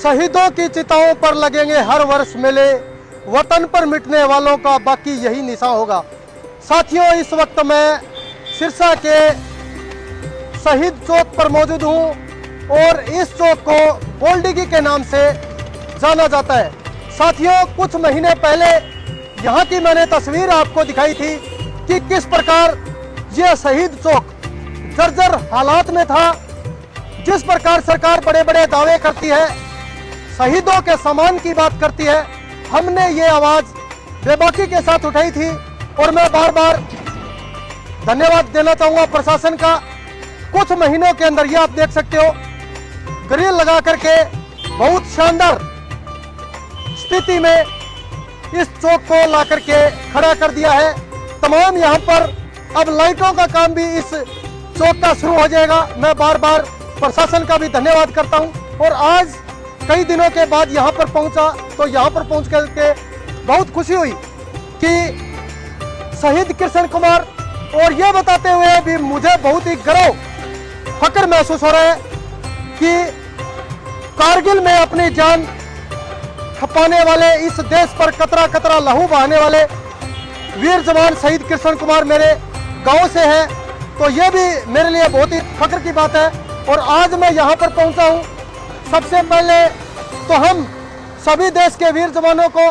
शहीदों की चिताओं पर लगेंगे हर वर्ष मेले, वतन पर मिटने वालों का बाकी यही निशान होगा। साथियों, इस वक्त मैं सिरसा के शहीद चौक पर मौजूद हूं और इस चौक को गोल्डिगी के नाम से जाना जाता है। साथियों, कुछ महीने पहले यहाँ की मैंने तस्वीर आपको दिखाई थी कि किस प्रकार यह शहीद चौक जर्जर हालात में था। जिस प्रकार सरकार बड़े बड़े दावे करती है, शहीदों के सम्मान की बात करती है, हमने ये आवाज़ बेबाकी के साथ उठाई थी और मैं बार बार धन्यवाद देना चाहूँगा प्रशासन का। कुछ महीनों के अंदर ये आप देख सकते हो, ग्रिल लगा करके बहुत शानदार स्थिति में इस चौक को ला करके खड़ा कर दिया है। तमाम यहाँ पर अब लाइटों का काम भी इस चौक का शुरू हो जाएगा। मैं बार बार प्रशासन का भी धन्यवाद करता हूँ और आज कई दिनों के बाद यहाँ पर पहुँचा तो यहाँ पर पहुँच करके बहुत खुशी हुई कि शहीद कृष्ण कुमार, और ये बताते हुए भी मुझे बहुत ही गर्व फक्र महसूस हो रहा है कि कारगिल में अपनी जान खपाने वाले, इस देश पर कतरा कतरा लहू बहाने वाले वीर जवान शहीद कृष्ण कुमार मेरे गांव से हैं, तो ये भी मेरे लिए बहुत ही फक्र की बात है। और आज मैं यहाँ पर पहुँचा हूँ, सबसे पहले तो हम सभी देश के वीर जवानों को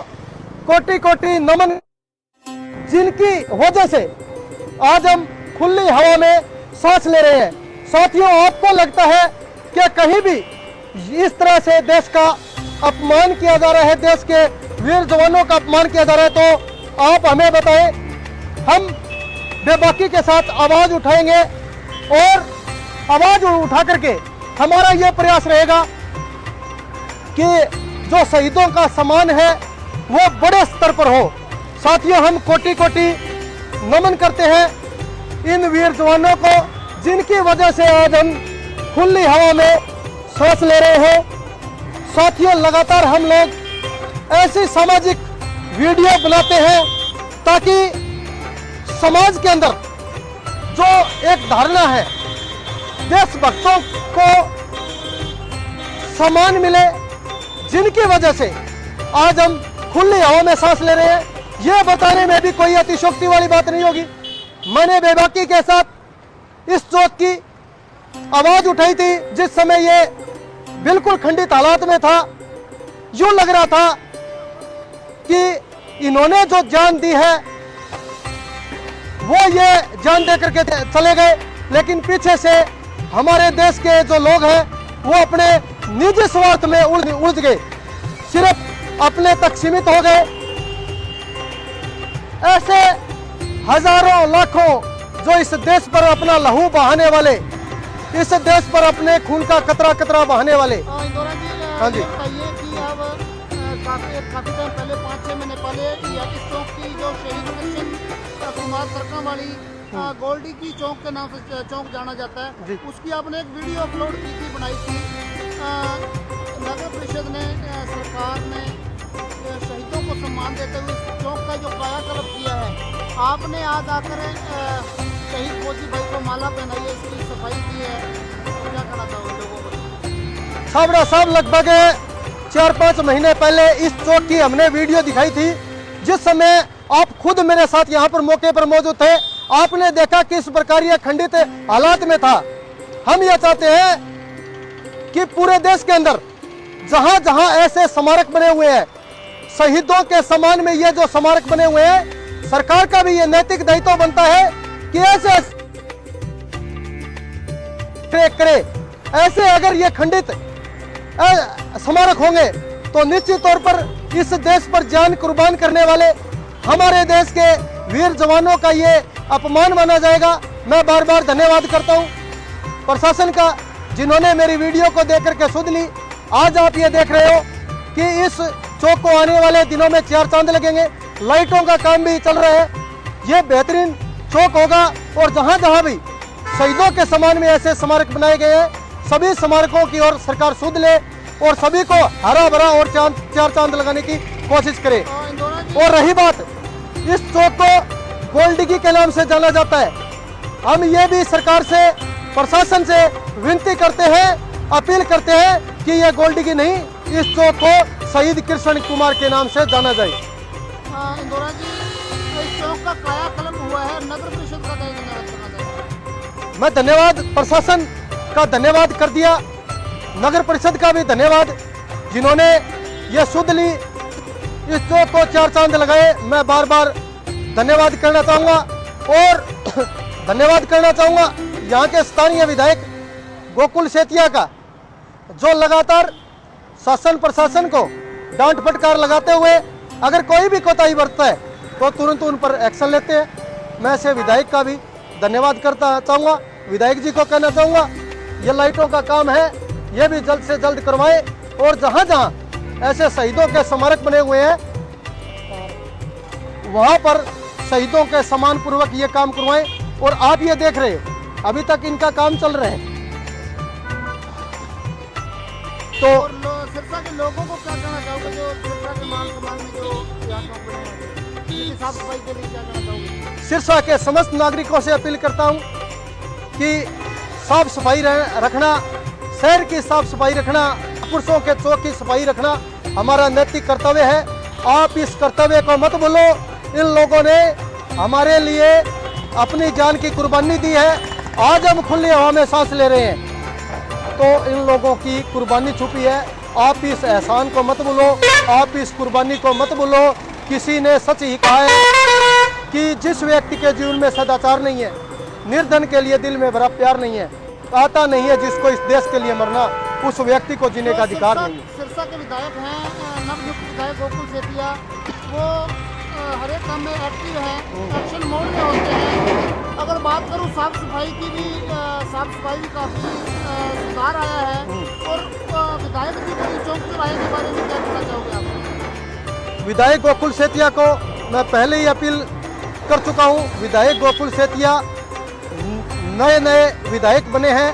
कोटि कोटि नमन, जिनकी वजह से आज हम खुली हवा में सांस ले रहे हैं। साथियों, आपको लगता है कि कहीं भी इस तरह से देश का अपमान किया जा रहा है, देश के वीर जवानों का अपमान किया जा रहा है, तो आप हमें बताएं। हम बेबाकी के साथ आवाज उठाएंगे और आवाज उठा करके हमारा यह प्रयास रहेगा कि जो शहीदों का सम्मान है वो बड़े स्तर पर हो। साथियों, हम कोटि कोटि नमन करते हैं इन वीर जवानों को, जिनकी वजह से आज हम खुली हवा में सांस ले रहे हैं। साथियों, लगातार हम लोग ऐसी सामाजिक वीडियो बनाते हैं ताकि समाज के अंदर जो एक धारणा है, देशभक्तों को सम्मान मिले, जिनकी वजह से आज हम खुली हवा में सांस ले रहे हैं। यह बताने में भी कोई अतिशयोक्ति वाली बात नहीं होगी। मैंने बेबाकी के साथ इस चौक की आवाज उठाई थी जिस समय ये बिल्कुल खंडित हालात में था। यूं लग रहा था कि इन्होंने जो जान दी है वो ये जान दे करके चले गए, लेकिन पीछे से हमारे देश के जो लोग हैं वो अपने निजी स्वार्थ में उलझ गए, सिर्फ अपने तक सीमित हो गए। ऐसे हजारों लाखों जो इस देश पर अपना लहू बहाने वाले, इस देश पर अपने खून का कतरा कतरा बहाने वाले। हाँ जी, बताइए कि अब काफी टाइम पहले 5-6 महीने पहले इस चौक की जो शहीद कृष्ण कुमार सरका वाली गोल्डिगी चौक के नाम से चौक जाना जाता है, उसकी आपने एक वीडियो अपलोड की थी, बनाई थी। नगर परिषद ने, सरकार ने शहीदों को सम्मान देते हुए इस चौक का जो कायाकल्प किया है, आपने आज आकर शहीद फौजी भाई को माला पहनाई है, इसकी सफाई की है, तो क्या कहना चाहोगे लोगों को? साबड़ा साहब, लगभग 4-5 महीने पहले इस चौक की हमने वीडियो दिखाई थी, जिस समय आप खुद मेरे साथ यहाँ पर मौके पर मौजूद थे। आपने देखा किस प्रकार यह खंडित हालात में था। हम यह चाहते हैं कि पूरे देश के अंदर जहां जहां ऐसे स्मारक बने हुए हैं, शहीदों के सम्मान में ये जो स्मारक बने हुए हैं, सरकार का भी ये नैतिक दायित्व बनता है कि ऐसे करे। ऐसे अगर ये खंडित स्मारक होंगे तो निश्चित तौर पर इस देश पर जान कुर्बान करने वाले हमारे देश के वीर जवानों का ये अपमान माना जाएगा। मैं बार बार धन्यवाद करता हूँ प्रशासन का, जिन्होंने मेरी वीडियो को देख करके सुध ली। आज आप ये देख रहे हो कि इस चौक को आने वाले दिनों में 4 चांद लगेंगे, लाइटों का काम भी चल रहा है। ये बेहतरीन चौक होगा और जहाँ जहाँ भी शहीदों के सम्मान में ऐसे स्मारक बनाए गए हैं, सभी स्मारकों की ओर सरकार सुध ले और सभी को हरा भरा और 4 चांद लगाने की कोशिश करे। और रही बात, इस चौक को गोल्डिगी के नाम से जाना जाता है। हम ये भी सरकार से, प्रशासन से विनती करते हैं अपील करते हैं कि यह गोल्डी की नहीं, इस चौक को शहीद कृष्ण कुमार के नाम से जाना जाए। इंदौरा जी, इस चौक का कायाकल्प हुआ है, नगर परिषद का धन्यवाद करना चाहिए। मैं धन्यवाद प्रशासन का धन्यवाद कर दिया, नगर परिषद का भी धन्यवाद जिन्होंने ये सुध ली, इस चौक को 4 चांद लगाए। मैं बार बार धन्यवाद करना चाहूँगा और धन्यवाद करना चाहूँगा यहाँ के स्थानीय विधायक गोकुल सेतिया का, जो लगातार शासन प्रशासन को डांट फटकार लगाते हुए अगर कोई भी कोताही बरतता है तो तुरंत उन पर एक्शन लेते हैं। मैं ऐसे विधायक का भी धन्यवाद करता चाहूँगा, विधायक जी को कहना चाहूँगा ये लाइटों का काम है, ये भी जल्द से जल्द करवाएं और जहाँ जहाँ ऐसे शहीदों के स्मारक बने हुए हैं वहाँ पर शहीदों के सम्मान पूर्वक ये काम करवाएं। और आप ये देख रहे हैं अभी तक इनका काम चल रहा है। तो और सिरसा के लोगों को क्या कहना चाहोगे, जो सिरसा के मान सम्मान में जो यहाँ चौक बने हैं, साफ सफाई के लिए क्या कहना चाहोगे? सिरसा के समस्त नागरिकों से अपील करता हूँ कि साफ सफाई रखना, शहर की साफ सफाई रखना, पुरुषों के चौक की सफाई रखना हमारा नैतिक कर्तव्य है। आप इस कर्तव्य को मत भूलो। इन लोगों ने हमारे लिए अपनी जान की कुर्बानी दी है, आज हम खुली हवा में सांस ले रहे हैं, तो इन लोगों की कुर्बानी छुपी है। आप इस एहसान को मत भूलो, आप इस कुर्बानी को मत भूलो। किसी ने सच ही कहा है कि जिस व्यक्ति के जीवन में सदाचार नहीं है, निर्धन के लिए दिल में भरा प्यार नहीं है, आता नहीं है जिसको इस देश के लिए मरना, उस व्यक्ति को जीने का अधिकार नहीं है। सिरसा के विधायक हैं नवनियुक्त विधायक गोकुल सेतिया, वो हर एक काम में एक्टिव हैं, एक्शन मोड में होते हैं। अगर बात करूं साफ सफाई की भी, साफ सफाई भी काफ़ी सुधार आया है। और विधायक जी की चौक चौराहे के बारे में क्या कहना चाहोगे आप? विधायक गोकुल सेतिया को मैं पहले ही अपील कर चुका हूँ। विधायक गोकुल सेतिया नए नए विधायक बने हैं,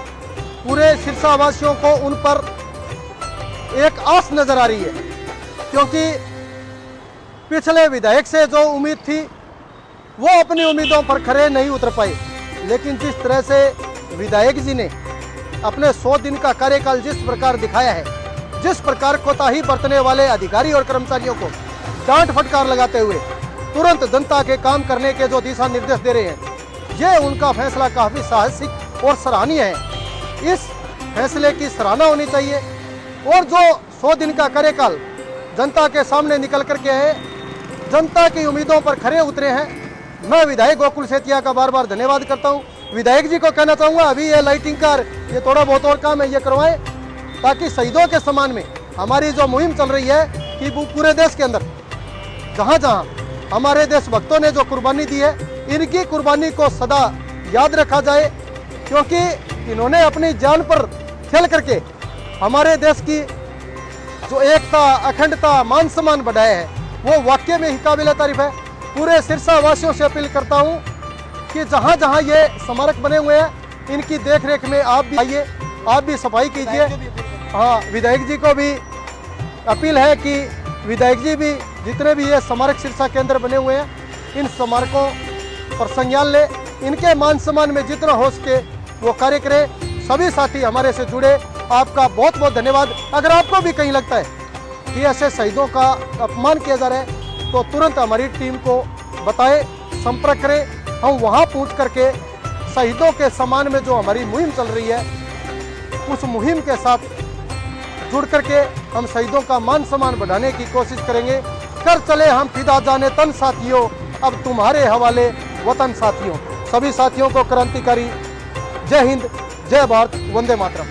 पूरे सिरसा वासियों को उन पर एक आस नजर आ रही है, क्योंकि पिछले विधायक से जो उम्मीद थी वो अपनी उम्मीदों पर खरे नहीं उतर पाए। लेकिन जिस तरह से विधायक जी ने अपने 100 दिन का कार्यकाल जिस प्रकार दिखाया है, जिस प्रकार कोताही बरतने वाले अधिकारी और कर्मचारियों को डांट फटकार लगाते हुए तुरंत जनता के काम करने के जो दिशा निर्देश दे रहे हैं, ये उनका फैसला काफ़ी साहसिक और सराहनीय है। इस फैसले की सराहना होनी चाहिए। और जो 100 दिन का कार्यकाल जनता के सामने निकल करके है, जनता की उम्मीदों पर खरे उतरे हैं, मैं विधायक गोकुल सेतिया का बार बार धन्यवाद करता हूं। विधायक जी को कहना चाहूँगा अभी ये लाइटिंग का ये थोड़ा बहुत और काम है, ये करवाएं, ताकि शहीदों के सम्मान में हमारी जो मुहिम चल रही है कि वो पूरे देश के अंदर जहाँ जहाँ हमारे देशभक्तों ने जो कुर्बानी दी है, इनकी कुर्बानी को सदा याद रखा जाए, क्योंकि इन्होंने अपनी जान पर खेल करके हमारे देश की जो एकता, अखंडता, मान सम्मान बढ़ाया है, वो वाकई में ही काबिल तारीफ है। पूरे सिरसा वासियों से अपील करता हूँ कि जहाँ जहाँ ये स्मारक बने हुए हैं, इनकी देख रेख में आप भी आइए, आप भी सफाई कीजिए। हाँ, विधायक जी को भी अपील है कि विधायक जी भी जितने भी ये स्मारक सिरसा के अंदर बने हुए हैं, इन स्मारकों पर संज्ञान ले, इनके मान सम्मान में जितना हो सके वो कार्य करें। सभी साथी हमारे से जुड़े, आपका बहुत बहुत धन्यवाद। अगर आपको भी कहीं लगता है कि ऐसे शहीदों का अपमान किया जा रहा है, तो तुरंत हमारी टीम को बताएं, संपर्क करें। हम वहां पहुंच करके शहीदों के सम्मान में जो हमारी मुहिम चल रही है, उस मुहिम के साथ जुड़ करके हम शहीदों का मान सम्मान बढ़ाने की कोशिश करेंगे। कर चले हम फिदा जाने तन साथियों, अब तुम्हारे हवाले वतन साथियों। सभी साथियों को क्रांतिकारी जय हिंद, जय भारत, वंदे मातरम।